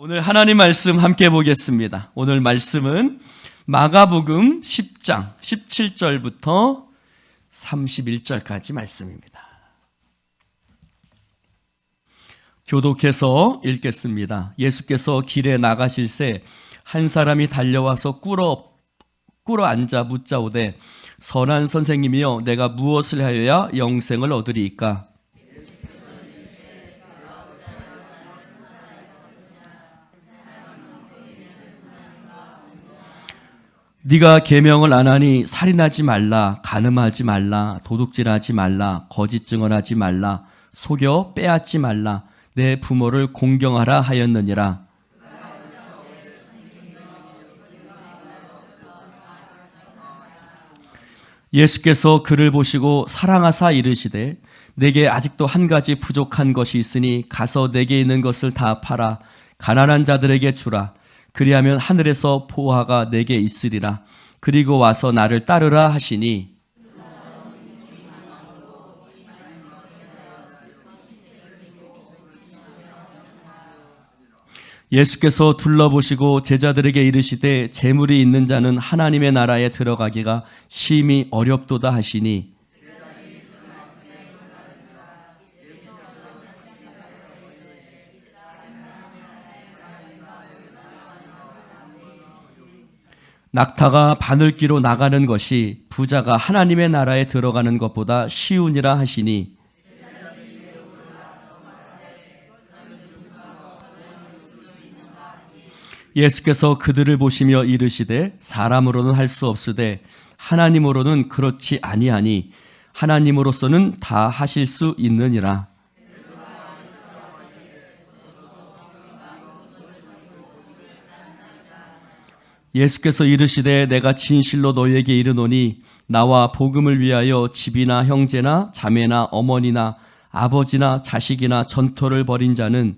오늘 하나님 말씀 함께 보겠습니다. 오늘 말씀은 마가복음 10장 17절부터 31절까지 말씀입니다. 교독해서 읽겠습니다. 예수께서 길에 나가실새 한 사람이 달려와서 꿇어 앉아 묻자오되 선한 선생님이여 내가 무엇을 하여야 영생을 얻으리이까? 네가 계명을 안 하니 살인하지 말라, 간음하지 말라, 도둑질하지 말라, 거짓 증언하지 말라, 속여 빼앗지 말라, 내 부모를 공경하라 하였느니라. 예수께서 그를 보시고 사랑하사 이르시되 내게 아직도 한 가지 부족한 것이 있으니 가서 내게 있는 것을 다 팔아 가난한 자들에게 주라. 그리하면 하늘에서 보화가 내게 있으리라. 그리고 와서 나를 따르라 하시니 예수께서 둘러보시고 제자들에게 이르시되 재물이 있는 자는 하나님의 나라에 들어가기가 심히 어렵도다 하시니 낙타가 바늘귀로 나가는 것이 부자가 하나님의 나라에 들어가는 것보다 쉬우니라 하시니 예수께서 그들을 보시며 이르시되 사람으로는 할 수 없으되 하나님으로는 그렇지 아니하니 하나님으로서는 다 하실 수 있느니라. 예수께서 이르시되 내가 진실로 너희에게 이르노니 나와 복음을 위하여 집이나 형제나 자매나 어머니나 아버지나 자식이나 전토를 벌인 자는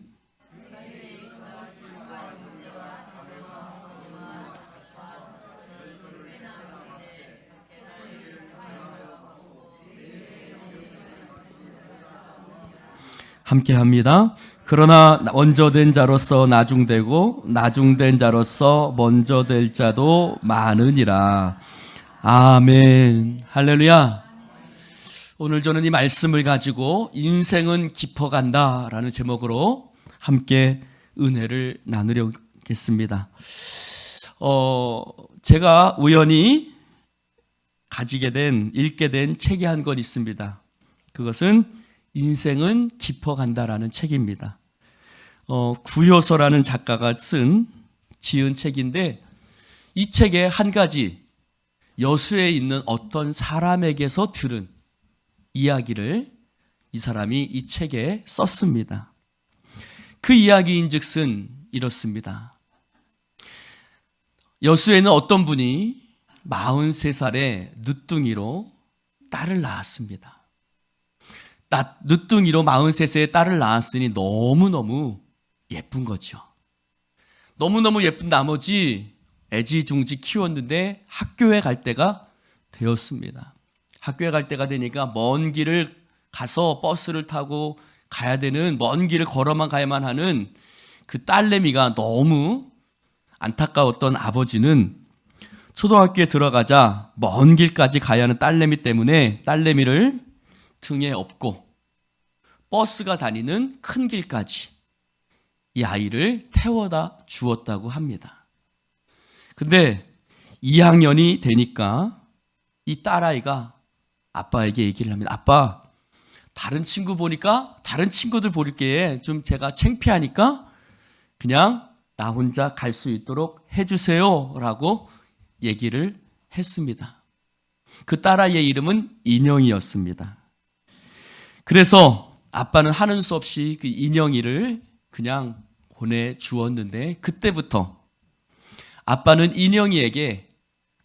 함께합니다. 그러나 먼저 된 자로서 나중되고 나중된 자로서 먼저 될 자도 많으니라. 아멘. 할렐루야. 오늘 저는 이 말씀을 가지고 인생은 깊어간다라는 제목으로 함께 은혜를 나누려겠습니다. 제가 우연히 읽게 된 책이 한 권 있습니다. 그것은 인생은 깊어간다라는 책입니다. 구효서라는 작가가 지은 책인데 이 책에 한 가지 여수에 있는 어떤 사람에게서 들은 이야기를 이 사람이 이 책에 썼습니다. 그 이야기인즉슨 이렇습니다. 여수에는 어떤 분이 43살에 늦둥이로 딸을 낳았습니다. 늦둥이로 43세에 딸을 낳았으니 너무너무 예쁜 거죠. 너무너무 예쁜 나머지 애지중지 키웠는데 학교에 갈 때가 되었습니다. 학교에 갈 때가 되니까 먼 길을 가서 버스를 타고 가야 되는, 먼 길을 걸어만 가야만 하는 그 딸내미가 너무 안타까웠던 아버지는 초등학교에 들어가자 먼 길까지 가야 하는 딸내미 때문에 딸내미를 등에 업고 버스가 다니는 큰 길까지 이 아이를 태워다 주었다고 합니다. 근데 2학년이 되니까 이 딸아이가 아빠에게 얘기를 합니다. 아빠, 다른 친구들 볼 게 좀 제가 창피하니까 그냥 나 혼자 갈 수 있도록 해주세요 라고 얘기를 했습니다. 그 딸아이의 이름은 인영이었습니다. 그래서 아빠는 하는 수 없이 그 인영이를 그냥 보내주었는데 그때부터 아빠는 인영이에게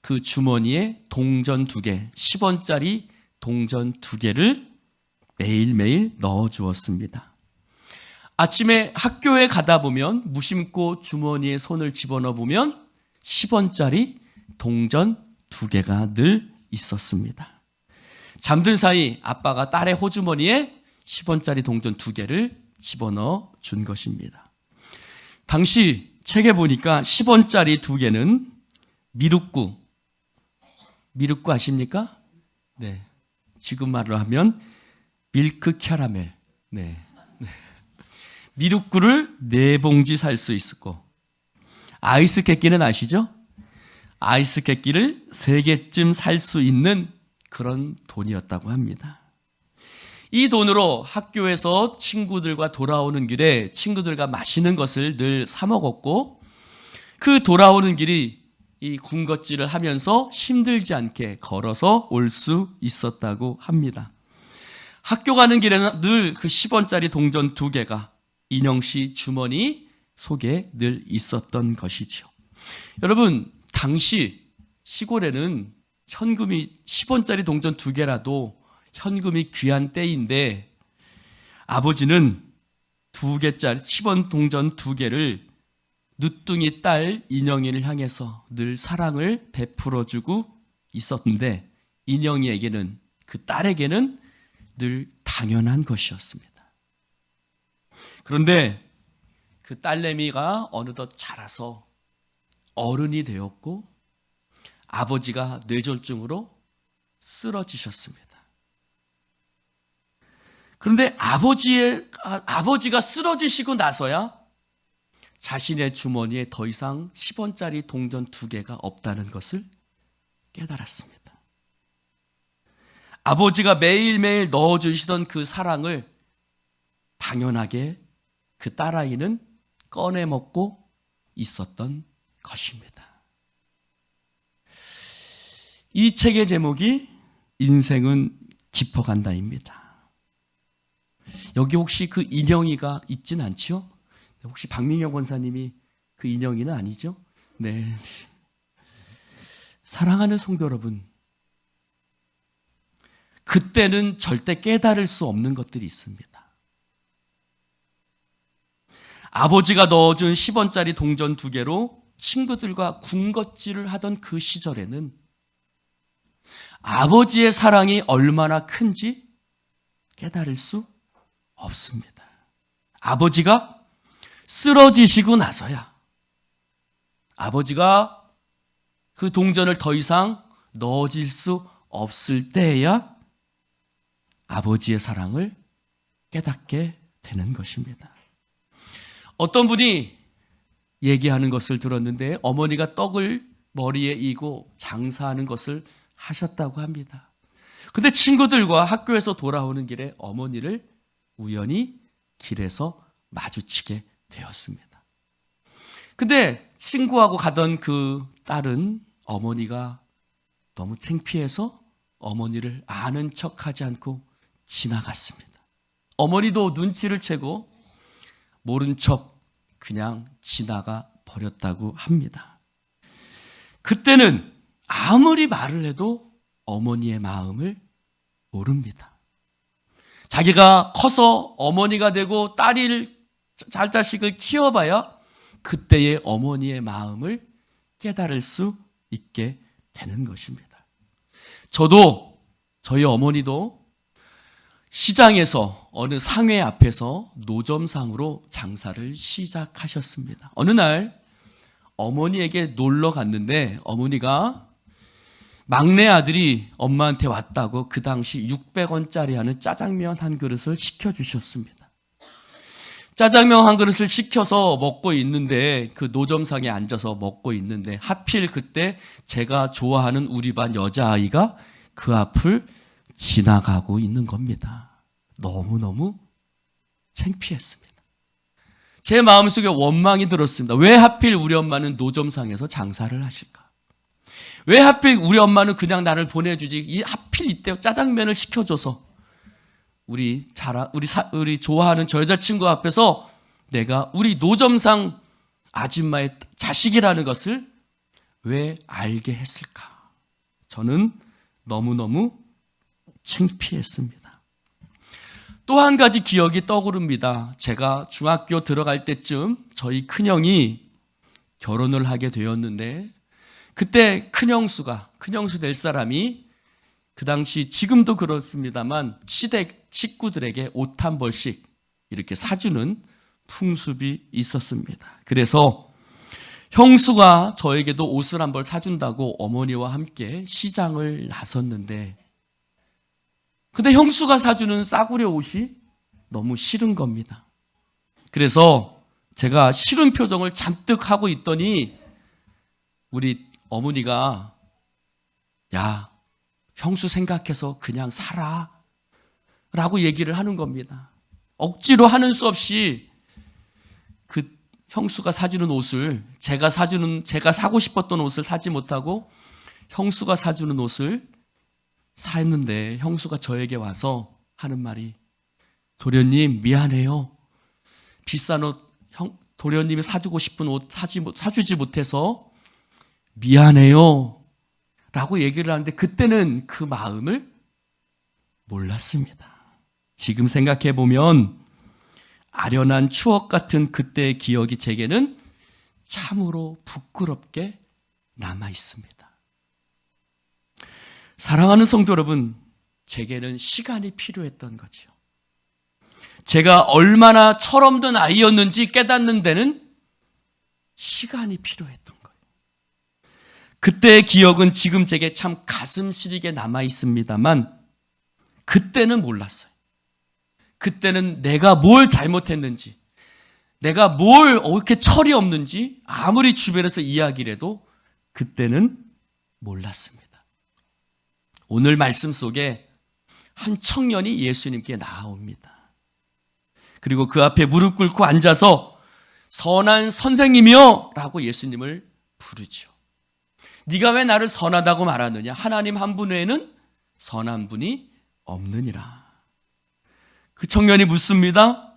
그 주머니에 동전 2개, 10원짜리 동전 2개를 매일매일 넣어주었습니다. 아침에 학교에 가다 보면 무심코 주머니에 손을 집어넣어 보면 10원짜리 동전 2개가 늘 있었습니다. 잠든 사이 아빠가 딸의 호주머니에 10원짜리 동전 2개를 집어넣어 준 것입니다. 당시 책에 보니까 10원짜리 2개는 미륵구 아십니까? 네. 지금 말로 하면 밀크 캐러멜. 네. 미륵구를 4봉지 살 수 있었고, 아이스 객기는 아시죠? 아이스 객기를 3개쯤 살 수 있는 그런 돈이었다고 합니다. 이 돈으로 학교에서 친구들과 돌아오는 길에 친구들과 맛있는 것을 늘 사 먹었고, 그 돌아오는 길이 이 군것질을 하면서 힘들지 않게 걸어서 올 수 있었다고 합니다. 학교 가는 길에는 늘 그 10원짜리 동전 2개가 인영 씨 주머니 속에 늘 있었던 것이죠. 여러분, 당시 시골에는 현금이 10원짜리 동전 2개라도 현금이 귀한 때인데, 아버지는 2개짜리 10원 동전 2개를 누뚱이 딸 인영이를 향해서 늘 사랑을 베풀어주고 있었는데, 인영이에게는, 그 딸에게는 늘 당연한 것이었습니다. 그런데 그 딸내미가 어느덧 자라서 어른이 되었고, 아버지가 뇌졸중으로 쓰러지셨습니다. 그런데 아버지가 쓰러지시고 나서야 자신의 주머니에 더 이상 10원짜리 동전 2개가 없다는 것을 깨달았습니다. 아버지가 매일매일 넣어주시던 그 사랑을 당연하게 그 딸아이는 꺼내 먹고 있었던 것입니다. 이 책의 제목이 인생은 깊어간다입니다. 여기 혹시 그 인영이가 있진 않지요? 혹시 박민경 권사님이 그 인영이는 아니죠? 네. 사랑하는 성도 여러분, 그때는 절대 깨달을 수 없는 것들이 있습니다. 아버지가 넣어준 10원짜리 동전 2개로 친구들과 군것질을 하던 그 시절에는 아버지의 사랑이 얼마나 큰지 깨달을 수 없습니다. 아버지가 쓰러지시고 나서야, 아버지가 그 동전을 더 이상 넣어줄 수 없을 때에야 아버지의 사랑을 깨닫게 되는 것입니다. 어떤 분이 얘기하는 것을 들었는데, 어머니가 떡을 머리에 이고 장사하는 것을 하셨다고 합니다. 근데 친구들과 학교에서 돌아오는 길에 어머니를 우연히 길에서 마주치게 되었습니다. 근데 친구하고 가던 그 딸은 어머니가 너무 창피해서 어머니를 아는 척하지 않고 지나갔습니다. 어머니도 눈치를 채고 모른 척 그냥 지나가 버렸다고 합니다. 그때는 아무리 말을 해도 어머니의 마음을 모릅니다. 자기가 커서 어머니가 되고 자식을 키워봐야 그때의 어머니의 마음을 깨달을 수 있게 되는 것입니다. 저희 어머니도 시장에서 어느 상회 앞에서 노점상으로 장사를 시작하셨습니다. 어느 날 어머니에게 놀러 갔는데, 어머니가 막내 아들이 엄마한테 왔다고 그 당시 600원짜리 하는 짜장면 한 그릇을 시켜주셨습니다. 짜장면 한 그릇을 시켜서 먹고 있는데, 그 노점상에 앉아서 먹고 있는데, 하필 그때 제가 좋아하는 우리 반 여자아이가 그 앞을 지나가고 있는 겁니다. 너무너무 창피했습니다. 제 마음속에 원망이 들었습니다. 왜 하필 우리 엄마는 노점상에서 장사를 하실까? 왜 하필 우리 엄마는 그냥 나를 보내주지, 하필 이때 짜장면을 시켜줘서 우리 좋아하는 저 여자친구 앞에서 내가 우리 노점상 아줌마의 자식이라는 것을 왜 알게 했을까? 저는 너무너무 창피했습니다. 또 한 가지 기억이 떠오릅니다. 제가 중학교 들어갈 때쯤 저희 큰형이 결혼을 하게 되었는데, 그때 큰형수 될 사람이 그 당시, 지금도 그렇습니다만 시댁 식구들에게 옷 한 벌씩 이렇게 사주는 풍습이 있었습니다. 그래서 형수가 저에게도 옷을 한 벌 사준다고 어머니와 함께 시장을 나섰는데, 근데 형수가 사주는 싸구려 옷이 너무 싫은 겁니다. 그래서 제가 싫은 표정을 잔뜩 하고 있더니 우리 어머니가 야, 형수 생각해서 그냥 사라 라고 얘기를 하는 겁니다. 억지로 하는 수 없이 그 형수가 사주는 옷을 제가 사고 싶었던 옷을 사지 못하고 형수가 사주는 옷을 샀는데, 형수가 저에게 와서 하는 말이 도련님 미안해요. 비싼 옷 도련님이 사주고 싶은 옷 사주지 못해서 미안해요 라고 얘기를 하는데, 그때는 그 마음을 몰랐습니다. 지금 생각해 보면 아련한 추억 같은 그때의 기억이 제게는 참으로 부끄럽게 남아 있습니다. 사랑하는 성도 여러분, 제게는 시간이 필요했던 거죠. 제가 얼마나 철없는 아이였는지 깨닫는 데는 시간이 필요했던 거예요. 그때의 기억은 지금 제게 참 가슴 시리게 남아 있습니다만, 그때는 몰랐어요. 그때는 내가 뭘 잘못했는지, 내가 뭘 이렇게 철이 없는지 아무리 주변에서 이야기를 해도 그때는 몰랐습니다. 오늘 말씀 속에 한 청년이 예수님께 나아옵니다. 그리고 그 앞에 무릎 꿇고 앉아서 선한 선생님이여 라고 예수님을 부르죠. 네가 왜 나를 선하다고 말하느냐? 하나님 한 분 외에는 선한 분이 없느니라. 그 청년이 묻습니다.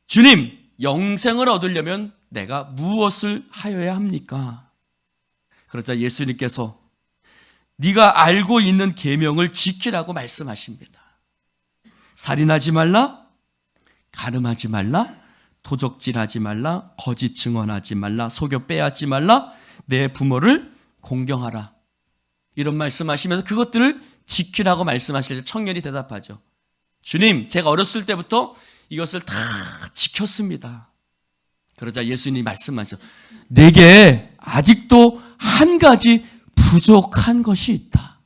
주님, 영생을 얻으려면 내가 무엇을 하여야 합니까? 그러자 예수님께서 네가 알고 있는 계명을 지키라고 말씀하십니다. 살인하지 말라, 간음하지 말라, 도적질하지 말라, 거짓 증언하지 말라, 속여 빼앗지 말라, 내 부모를 공경하라. 이런 말씀하시면서 그것들을 지키라고 말씀하실 때 청년이 대답하죠. 주님, 제가 어렸을 때부터 이것을 다 지켰습니다. 그러자 예수님이 말씀하죠. 내게 아직도 한 가지 부족한 것이 있다.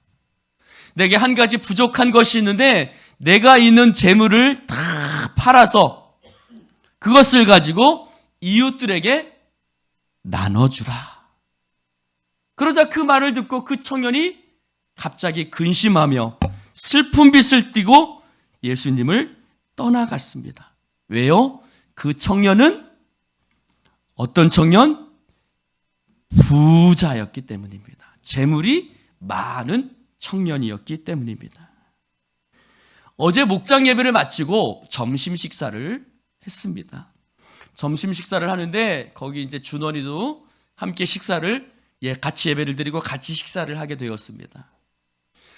내게 한 가지 부족한 것이 있는데, 내가 있는 재물을 다 팔아서 그것을 가지고 이웃들에게 나눠주라. 그러자 그 말을 듣고 그 청년이 갑자기 근심하며 슬픈 빛을 띠고 예수님을 떠나갔습니다. 왜요? 그 청년은 어떤 청년? 부자였기 때문입니다. 재물이 많은 청년이었기 때문입니다. 어제 목장 예배를 마치고 점심 식사를 했습니다. 점심 식사를 하는데 거기 이제 준원이도 함께 식사를 같이 예배를 드리고 같이 식사를 하게 되었습니다.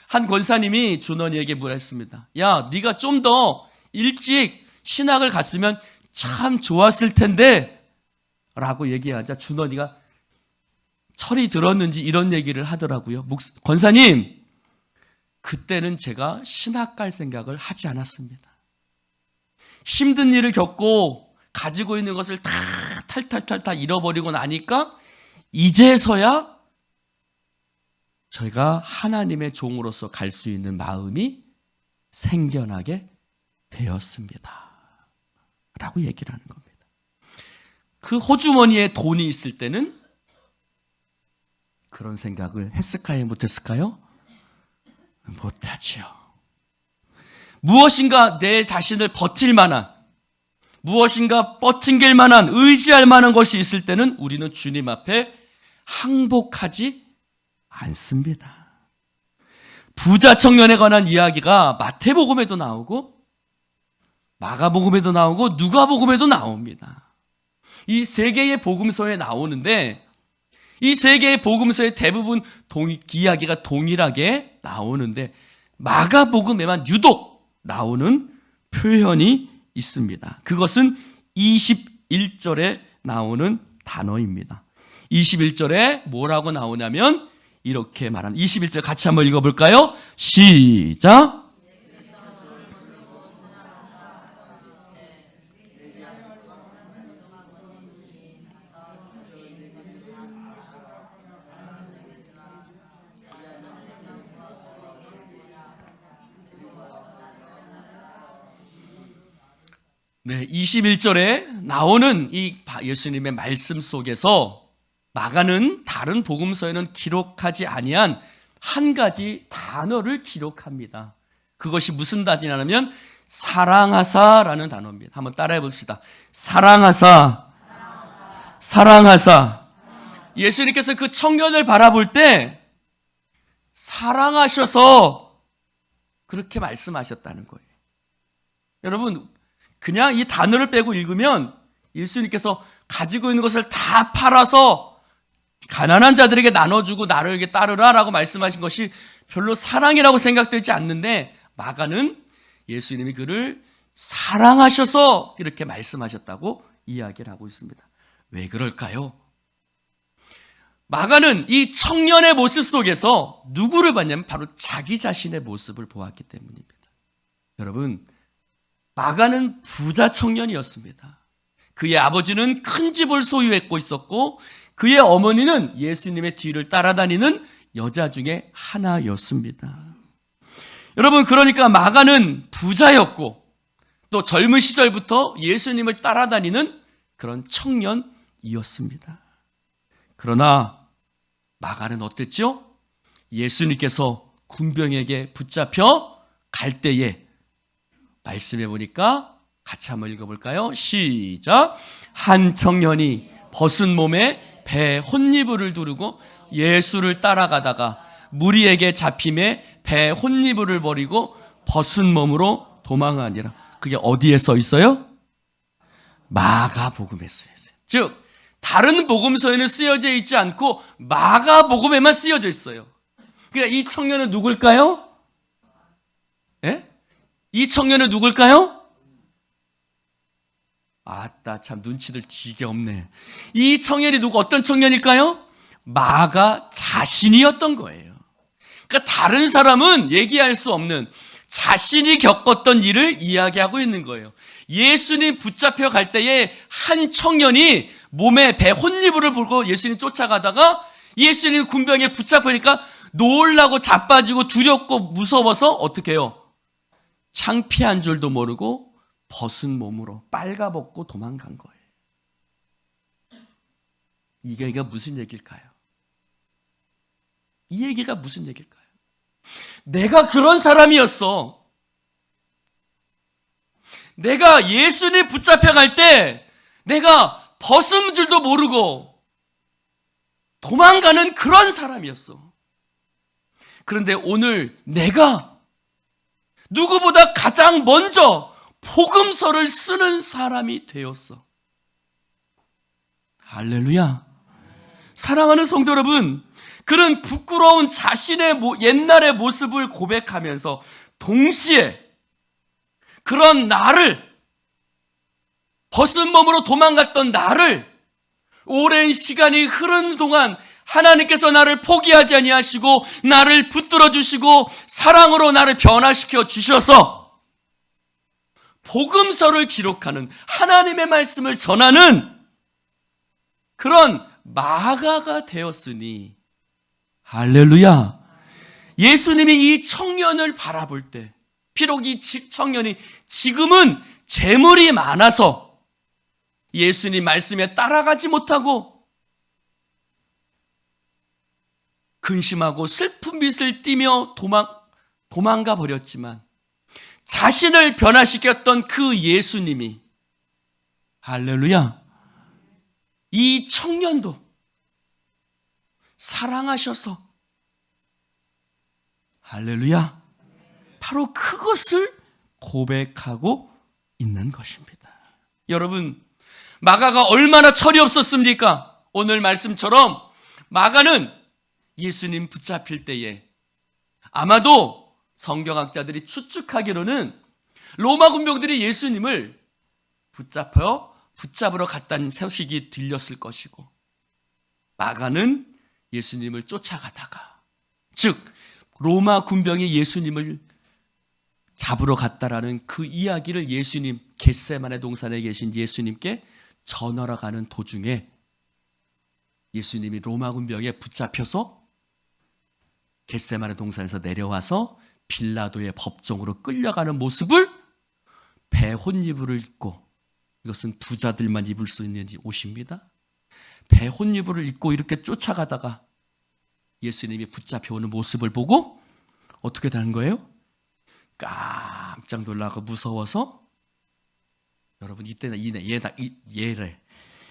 한 권사님이 준원이에게 물었습니다. 야, 네가 좀 더 일찍 신학을 갔으면 참 좋았을 텐데 라고 얘기하자 준원이가 철이 들었는지 이런 얘기를 하더라고요. 권사님, 그때는 제가 신학 갈 생각을 하지 않았습니다. 힘든 일을 겪고 가지고 있는 것을 다 탈탈탈탈 잃어버리고 나니까 이제서야 저희가 하나님의 종으로서 갈 수 있는 마음이 생겨나게 되었습니다. 라고 얘기를 하는 겁니다. 그 호주머니에 돈이 있을 때는 그런 생각을 했을까요? 못했을까요? 못하지요. 무엇인가 내 자신을 버틸 만한, 무엇인가 버팅길 만한, 의지할 만한 것이 있을 때는 우리는 주님 앞에 항복하지 않습니다. 부자 청년에 관한 이야기가 마태복음에도 나오고 마가복음에도 나오고 누가복음에도 나옵니다. 이 세 개의 복음서에 나오는데 이 세 개의 복음서의 대부분 이야기가 동일하게 나오는데 마가복음에만 유독 나오는 표현이 있습니다. 그것은 21절에 나오는 단어입니다. 21절에 뭐라고 나오냐면 이렇게 말하는 21절 같이 한번 읽어볼까요? 시작! 네, 21절에 나오는 이 예수님의 말씀 속에서 마가는 다른 복음서에는 기록하지 아니한 한 가지 단어를 기록합니다. 그것이 무슨 단어냐면 사랑하사라는 단어입니다. 한번 따라해 봅시다. 사랑하사, 사랑하사. 예수님께서 그 청년을 바라볼 때 사랑하셔서 그렇게 말씀하셨다는 거예요. 여러분, 그냥 이 단어를 빼고 읽으면 예수님께서 가지고 있는 것을 다 팔아서 가난한 자들에게 나눠주고 나를 이렇게 따르라라고 말씀하신 것이 별로 사랑이라고 생각되지 않는데, 마가는 예수님이 그를 사랑하셔서 이렇게 말씀하셨다고 이야기를 하고 있습니다. 왜 그럴까요? 마가는 이 청년의 모습 속에서 누구를 봤냐면 바로 자기 자신의 모습을 보았기 때문입니다. 여러분, 마가는 부자 청년이었습니다. 그의 아버지는 큰 집을 소유했고 있었고 그의 어머니는 예수님의 뒤를 따라다니는 여자 중에 하나였습니다. 여러분, 그러니까 마가는 부자였고 또 젊은 시절부터 예수님을 따라다니는 그런 청년이었습니다. 그러나 마가는 어땠죠? 예수님께서 군병에게 붙잡혀 갈 때에 말씀해 보니까 같이 한번 읽어볼까요? 시작. 한 청년이 벗은 몸에 배 혼니부를 두르고 예수를 따라가다가 무리에게 잡힘에 배 혼니부를 버리고 벗은 몸으로 도망하니라. 그게 어디에 써 있어요? 마가복음에 쓰여 있어요. 즉 다른 복음서에는 쓰여져 있지 않고 마가복음에만 쓰여져 있어요. 그러니까 이 청년은 누굴까요? 예? 이 청년은 누굴까요? 아따, 참 눈치들 되게 없네. 이 청년이 어떤 청년일까요? 마가 자신이었던 거예요. 그러니까 다른 사람은 얘기할 수 없는 자신이 겪었던 일을 이야기하고 있는 거예요. 예수님 붙잡혀 갈 때에 한 청년이 몸에 배 혼니부를 불고 예수님 쫓아가다가 예수님 군병에 붙잡으니까 놀라고 자빠지고 두렵고 무서워서 어떻게 해요? 창피한 줄도 모르고 벗은 몸으로 빨가벗고 도망간 거예요. 이게 무슨 얘기일까요? 이 얘기가 무슨 얘기일까요? 내가 그런 사람이었어. 내가 예수님 붙잡혀 갈 때 내가 벗은 줄도 모르고 도망가는 그런 사람이었어. 그런데 오늘 내가 누구보다 가장 먼저 복음서를 쓰는 사람이 되었어. 할렐루야. 사랑하는 성도 여러분, 그런 부끄러운 자신의 옛날의 모습을 고백하면서 동시에 그런 나를, 벗은 몸으로 도망갔던 나를 오랜 시간이 흐른 동안 하나님께서 나를 포기하지 아니하시고 나를 붙들어 주시고 사랑으로 나를 변화시켜 주셔서 복음서를 기록하는, 하나님의 말씀을 전하는 그런 마가가 되었으니, 할렐루야. 예수님이 이 청년을 바라볼 때, 비록 이 청년이 지금은 재물이 많아서 예수님 말씀에 따라가지 못하고 근심하고 슬픈 빛을 띠며 도망가 버렸지만, 자신을 변화시켰던 그 예수님이, 할렐루야, 이 청년도 사랑하셔서, 할렐루야, 바로 그것을 고백하고 있는 것입니다. 여러분, 마가가 얼마나 철이 없었습니까? 오늘 말씀처럼 마가는 예수님 붙잡힐 때에 아마도 성경학자들이 추측하기로는 로마 군병들이 예수님을 붙잡으러 갔다는 소식이 들렸을 것이고, 마가는 예수님을 쫓아가다가, 즉 로마 군병이 예수님을 잡으러 갔다라는 그 이야기를 예수님, 겟세마네 동산에 계신 예수님께 전하러 가는 도중에 예수님이 로마 군병에 붙잡혀서 겟세마네 동산에서 내려와서 빌라도의 법정으로 끌려가는 모습을 배 혼니부를 입고 이것은 부자들만 입을 수 있는 옷입니다. 배혼유부를 입고 이렇게 쫓아가다가 예수님이 붙잡혀오는 모습을 보고 어떻게 되는 거예요? 깜짝 놀라고 무서워서, 여러분 이때는 얘래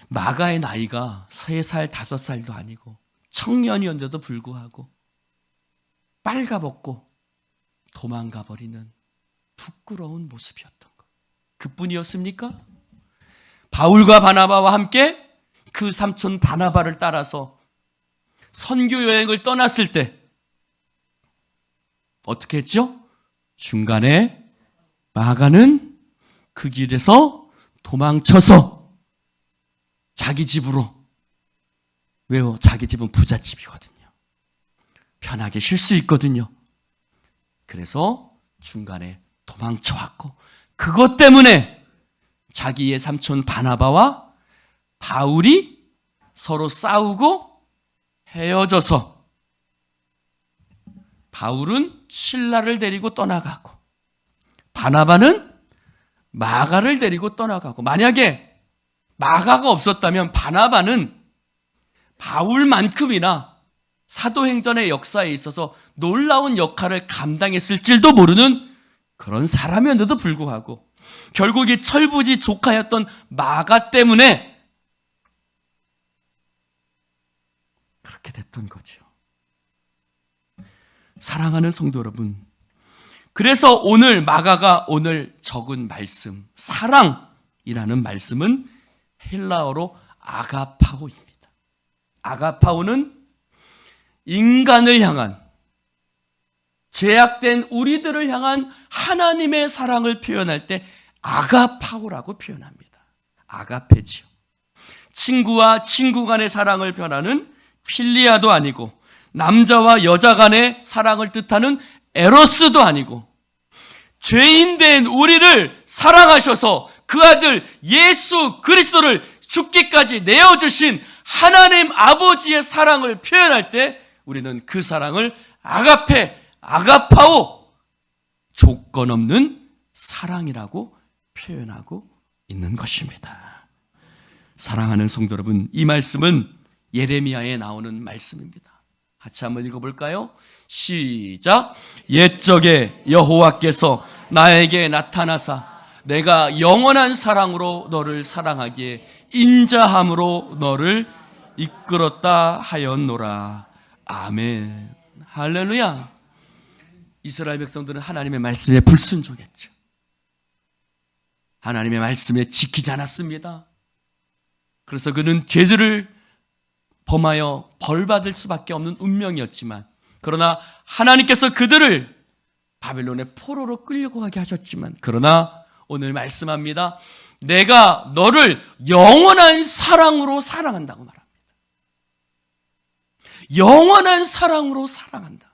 마가의 나이가 3살 5살도 아니고 청년이었는데도 불구하고 빨가벗고 도망가 버리는 부끄러운 모습이었던 것. 그뿐이었습니까? 바울과 바나바와 함께 그 삼촌 바나바를 따라서 선교 여행을 떠났을 때 어떻게 했죠? 중간에 마가는 그 길에서 도망쳐서 자기 집으로, 왜요? 자기 집은 부잣집이거든요. 편하게 쉴 수 있거든요. 그래서 중간에 도망쳐왔고, 그것 때문에 자기의 삼촌 바나바와 바울이 서로 싸우고 헤어져서 바울은 실라를 데리고 떠나가고 바나바는 마가를 데리고 떠나가고, 만약에 마가가 없었다면 바나바는 바울만큼이나 사도행전의 역사에 있어서 놀라운 역할을 감당했을지도 모르는 그런 사람이었는데도 불구하고 결국 이 철부지 조카였던 마가 때문에 그렇게 됐던 거죠. 사랑하는 성도 여러분, 그래서 오늘 마가가 오늘 적은 말씀, 사랑이라는 말씀은 헬라어로 아가파오입니다. 아가파오는 인간을 향한, 죄악된 우리들을 향한 하나님의 사랑을 표현할 때 아가파오라고 표현합니다. 아가페지요. 친구와 친구 간의 사랑을 표현하는 필리아도 아니고, 남자와 여자 간의 사랑을 뜻하는 에로스도 아니고, 죄인된 우리를 사랑하셔서 그 아들 예수 그리스도를 죽기까지 내어주신 하나님 아버지의 사랑을 표현할 때 우리는 그 사랑을 아가페, 아가파오, 조건 없는 사랑이라고 표현하고 있는 것입니다. 사랑하는 성도 여러분, 이 말씀은 예레미야에 나오는 말씀입니다. 같이 한번 읽어볼까요? 시작. 옛적에 여호와께서 나에게 나타나사 내가 영원한 사랑으로 너를 사랑하기에 인자함으로 너를 이끌었다 하였노라. 아멘. 할렐루야. 이스라엘 백성들은 하나님의 말씀에 불순종했죠. 하나님의 말씀에 지키지 않았습니다. 그래서 그는 죄들을 범하여 벌받을 수밖에 없는 운명이었지만, 그러나 하나님께서 그들을 바벨론의 포로로 끌려고 가게 하셨지만, 그러나 오늘 말씀합니다. 내가 너를 영원한 사랑으로 사랑한다고 말합니다. 영원한 사랑으로 사랑한다.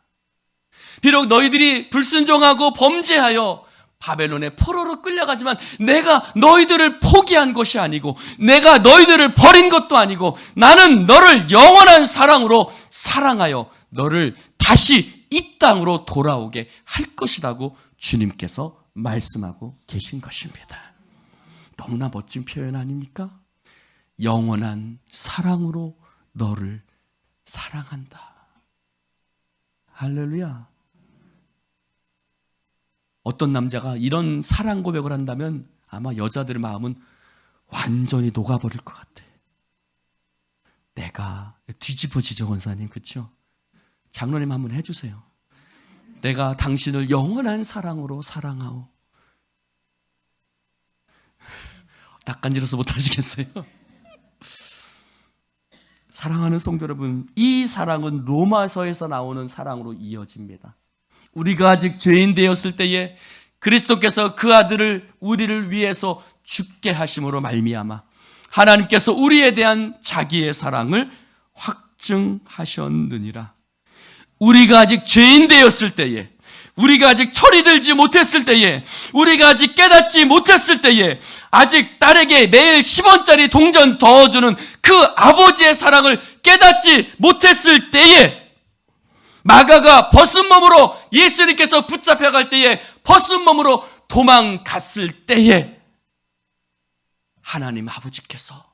비록 너희들이 불순종하고 범죄하여 바벨론의 포로로 끌려가지만 내가 너희들을 포기한 것이 아니고 내가 너희들을 버린 것도 아니고 나는 너를 영원한 사랑으로 사랑하여 너를 다시 이 땅으로 돌아오게 할 것이라고 주님께서 말씀하고 계신 것입니다. 너무나 멋진 표현 아닙니까? 영원한 사랑으로 너를 사랑한다. 할렐루야. 어떤 남자가 이런 사랑 고백을 한다면 아마 여자들의 마음은 완전히 녹아버릴 것 같아. 내가 뒤집어지죠, 권사님. 그렇죠? 장로님 한번 해주세요. 내가 당신을 영원한 사랑으로 사랑하오. 낯간지러서 못하시겠어요? 사랑하는 성도 여러분, 이 사랑은 로마서에서 나오는 사랑으로 이어집니다. 우리가 아직 죄인 되었을 때에 그리스도께서 그 아들을 우리를 위해서 죽게 하심으로 말미암아 하나님께서 우리에 대한 자기의 사랑을 확증하셨느니라. 우리가 아직 죄인 되었을 때에, 우리가 아직 철이 들지 못했을 때에, 우리가 아직 깨닫지 못했을 때에, 아직 딸에게 매일 10원짜리 동전 넣어주는 그 아버지의 사랑을 깨닫지 못했을 때에, 마가가 벗은 몸으로 예수님께서 붙잡혀갈 때에 벗은 몸으로 도망갔을 때에 하나님 아버지께서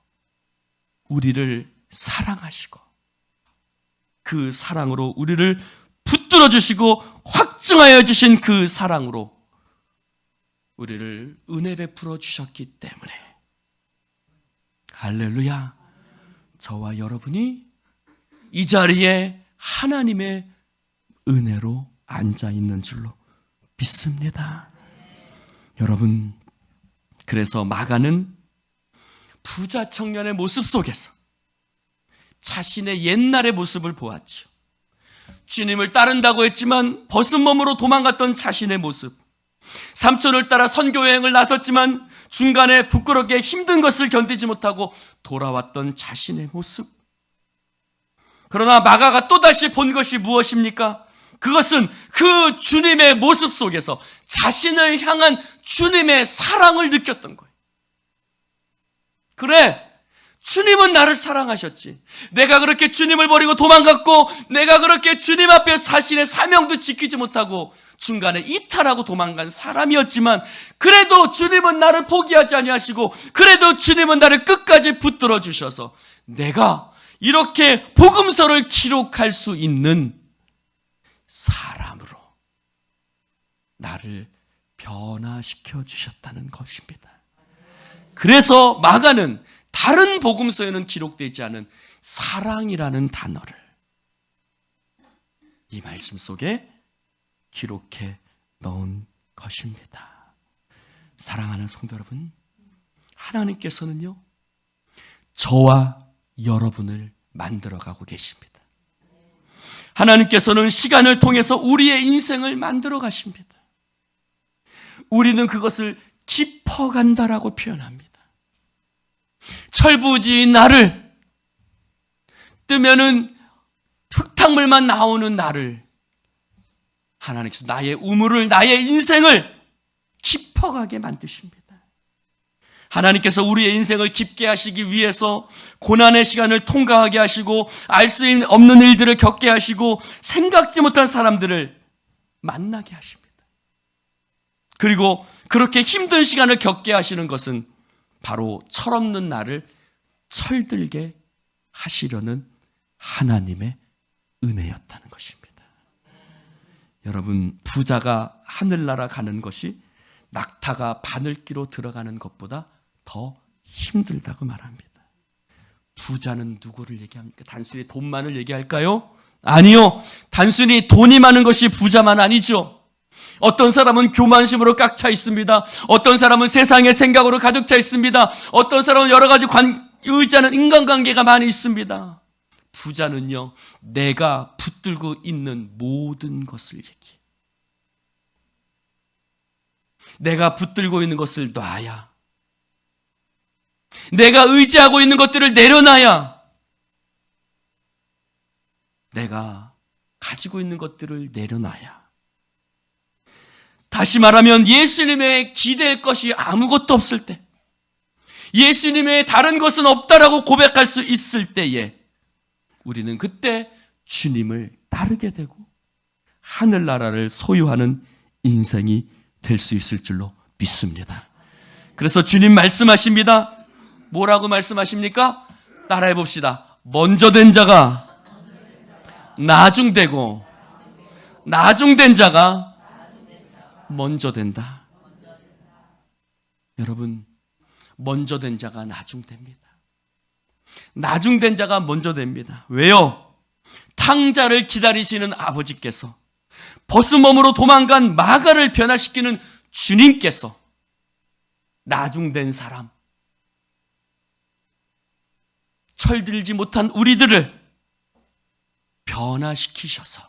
우리를 사랑하시고 그 사랑으로 우리를 붙들어 주시고 확증하여 주신 그 사랑으로 우리를 은혜 베풀어 주셨기 때문에 할렐루야, 저와 여러분이 이 자리에 하나님의 은혜로 앉아 있는 줄로 믿습니다. 여러분, 그래서 마가는 부자 청년의 모습 속에서 자신의 옛날의 모습을 보았죠. 주님을 따른다고 했지만 벗은 몸으로 도망갔던 자신의 모습, 삼촌을 따라 선교 여행을 나섰지만 중간에 부끄럽게 힘든 것을 견디지 못하고 돌아왔던 자신의 모습. 그러나 마가가 또다시 본 것이 무엇입니까? 그것은 그 주님의 모습 속에서 자신을 향한 주님의 사랑을 느꼈던 거예요. 그래, 주님은 나를 사랑하셨지. 내가 그렇게 주님을 버리고 도망갔고, 내가 그렇게 주님 앞에 자신의 사명도 지키지 못하고 중간에 이탈하고 도망간 사람이었지만, 그래도 주님은 나를 포기하지 아니하시고, 그래도 주님은 나를 끝까지 붙들어 주셔서 내가 이렇게 복음서를 기록할 수 있는 사람으로 나를 변화시켜 주셨다는 것입니다. 그래서 마가는 다른 복음서에는 기록되지 않은 사랑이라는 단어를 이 말씀 속에 기록해 넣은 것입니다. 사랑하는 성도 여러분, 하나님께서는요, 저와 여러분을 만들어가고 계십니다. 하나님께서는 시간을 통해서 우리의 인생을 만들어 가십니다. 우리는 그것을 깊어간다라고 표현합니다. 철부지인 나를, 뜨면은 흙탕물만 나오는 나를 하나님께서 나의 우물을, 나의 인생을 깊어가게 만드십니다. 하나님께서 우리의 인생을 깊게 하시기 위해서 고난의 시간을 통과하게 하시고 알 수 없는 일들을 겪게 하시고 생각지 못한 사람들을 만나게 하십니다. 그리고 그렇게 힘든 시간을 겪게 하시는 것은 바로 철없는 나를 철들게 하시려는 하나님의 은혜였다는 것입니다. 여러분, 부자가 하늘나라 가는 것이 낙타가 바늘기로 들어가는 것보다 더 힘들다고 말합니다. 부자는 누구를 얘기합니까? 단순히 돈만을 얘기할까요? 아니요. 단순히 돈이 많은 것이 부자만 아니죠. 어떤 사람은 교만심으로 꽉 차 있습니다. 어떤 사람은 세상의 생각으로 가득 차 있습니다. 어떤 사람은 여러 가지 의지하는 인간관계가 많이 있습니다. 부자는요, 내가 붙들고 있는 모든 것을 얘기해요. 내가 붙들고 있는 것을 놔야, 내가 의지하고 있는 것들을 내려놔야, 내가 가지고 있는 것들을 내려놔야, 다시 말하면 예수님의 기댈 것이 아무것도 없을 때, 예수님의 다른 것은 없다라고 고백할 수 있을 때에 우리는 그때 주님을 따르게 되고 하늘나라를 소유하는 인생이 될 수 있을 줄로 믿습니다. 그래서 주님 말씀하십니다. 뭐라고 말씀하십니까? 따라해 봅시다. 먼저 된 자가 나중되고 나중된 자가 먼저 된다. 여러분, 먼저 된 자가 나중됩니다. 나중된 자가 먼저 됩니다. 왜요? 탕자를 기다리시는 아버지께서, 벗은 몸으로 도망간 마가를 변화시키는 주님께서 나중된 사람, 철들지 못한 우리들을 변화시키셔서,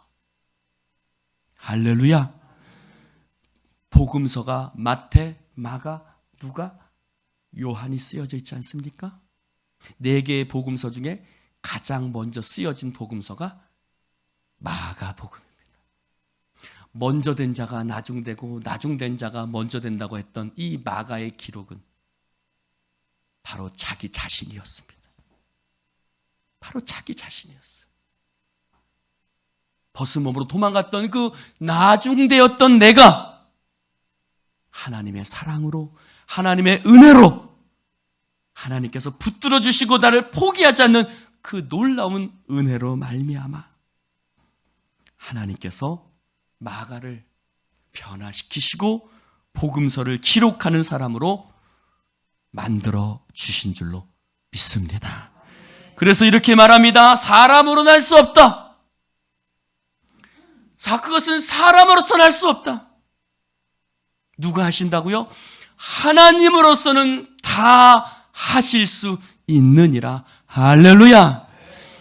할렐루야, 복음서가 마태, 마가, 누가, 요한이 쓰여져 있지 않습니까? 4개의 복음서 중에 가장 먼저 쓰여진 복음서가 마가복음입니다. 먼저 된 자가 나중되고 나중된 자가 먼저 된다고 했던 이 마가의 기록은 바로 자기 자신이었습니다. 바로 자기 자신이었어요. 벗은 몸으로 도망갔던 그 나중되었던 내가 하나님의 사랑으로, 하나님의 은혜로 하나님께서 붙들어 주시고 나를 포기하지 않는 그 놀라운 은혜로 말미암아 하나님께서 마가를 변화시키시고 복음서를 기록하는 사람으로 만들어 주신 줄로 믿습니다. 그래서 이렇게 말합니다. 사람으로는 할 수 없다. 그것은 사람으로서는 할 수 없다. 누가 하신다고요? 하나님으로서는 다 하실 수 있느니라. 할렐루야.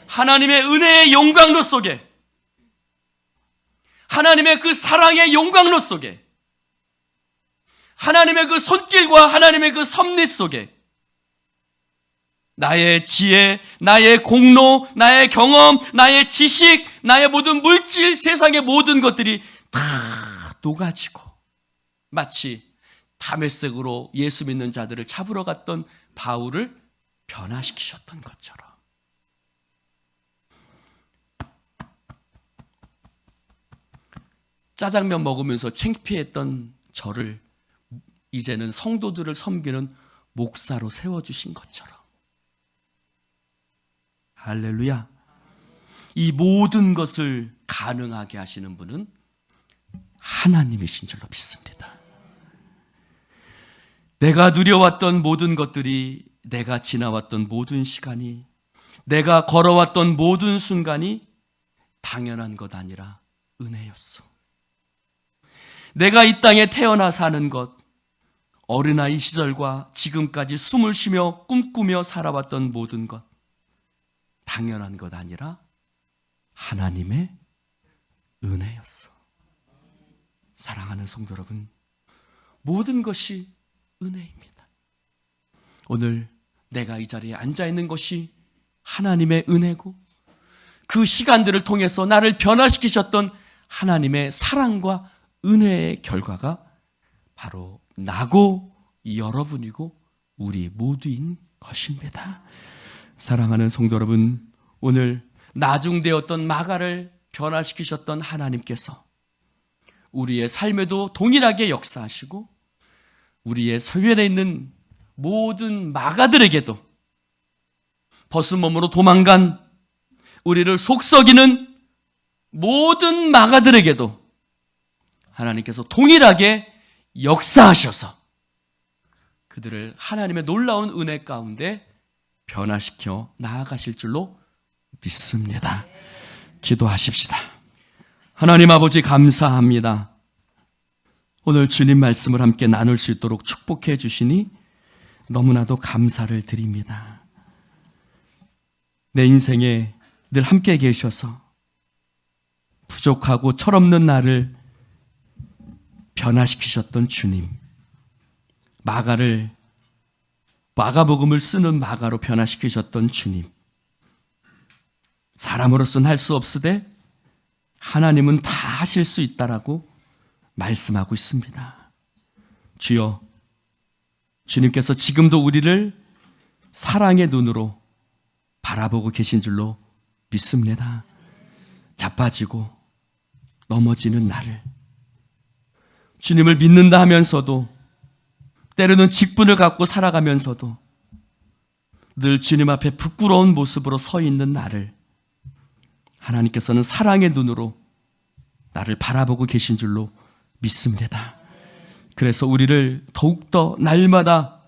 하나님의 은혜의 영광로 속에, 하나님의 그 사랑의 영광로 속에, 하나님의 그 손길과 하나님의 그 섭리 속에 나의 지혜, 나의 공로, 나의 경험, 나의 지식, 나의 모든 물질, 세상의 모든 것들이 다 녹아지고 마치 다메섹으로 예수 믿는 자들을 잡으러 갔던 바울을 변화시키셨던 것처럼 짜장면 먹으면서 창피했던 저를 이제는 성도들을 섬기는 목사로 세워주신 것처럼 할렐루야. 이 모든 것을 가능하게 하시는 분은 하나님이신 줄로 믿습니다. 내가 누려왔던 모든 것들이, 내가 지나왔던 모든 시간이, 내가 걸어왔던 모든 순간이 당연한 것 아니라 은혜였어. 내가 이 땅에 태어나 사는 것, 어린아이 시절과 지금까지 숨을 쉬며 꿈꾸며 살아왔던 모든 것, 당연한 것 아니라 하나님의 은혜였어. 사랑하는 성도 여러분, 모든 것이 은혜입니다. 오늘 내가 이 자리에 앉아있는 것이 하나님의 은혜고, 그 시간들을 통해서 나를 변화시키셨던 하나님의 사랑과 은혜의 결과가 바로 나고 여러분이고 우리 모두인 것입니다. 사랑하는 성도 여러분, 오늘 나중되었던 마가를 변화시키셨던 하나님께서 우리의 삶에도 동일하게 역사하시고 우리의 서변에 있는 모든 마가들에게도 벗은 몸으로 도망간 우리를 속썩이는 모든 마가들에게도 하나님께서 동일하게 역사하셔서 그들을 하나님의 놀라운 은혜 가운데 변화시켜 나아가실 줄로 믿습니다. 기도하십시다. 하나님 아버지 감사합니다. 오늘 주님 말씀을 함께 나눌 수 있도록 축복해 주시니 너무나도 감사를 드립니다. 내 인생에 늘 함께 계셔서 부족하고 철없는 나를 변화시키셨던 주님, 마가복음을 쓰는 마가로 변화시키셨던 주님, 사람으로서는 할 수 없으되 하나님은 다 하실 수 있다라고 말씀하고 있습니다. 주여, 주님께서 지금도 우리를 사랑의 눈으로 바라보고 계신 줄로 믿습니다. 자빠지고 넘어지는 나를, 주님을 믿는다 하면서도 때로는 직분을 갖고 살아가면서도 늘 주님 앞에 부끄러운 모습으로 서 있는 나를 하나님께서는 사랑의 눈으로 나를 바라보고 계신 줄로 믿습니다. 그래서 우리를 더욱더 날마다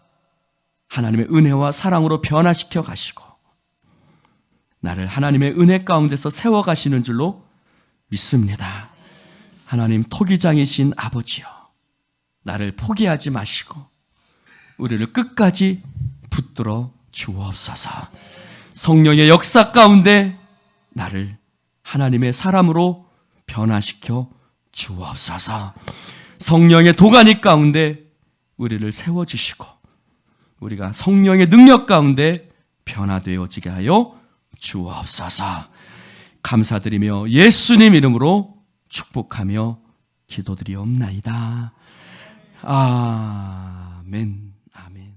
하나님의 은혜와 사랑으로 변화시켜 가시고 나를 하나님의 은혜 가운데서 세워가시는 줄로 믿습니다. 하나님 토기장이신 아버지여, 나를 포기하지 마시고 우리를 끝까지 붙들어 주옵소서. 성령의 역사 가운데 나를 하나님의 사람으로 변화시켜 주옵소서. 성령의 도가니 가운데 우리를 세워주시고 우리가 성령의 능력 가운데 변화되어지게 하여 주옵소서. 감사드리며 예수님 이름으로 축복하며 기도드리옵나이다. 아멘. 아멘.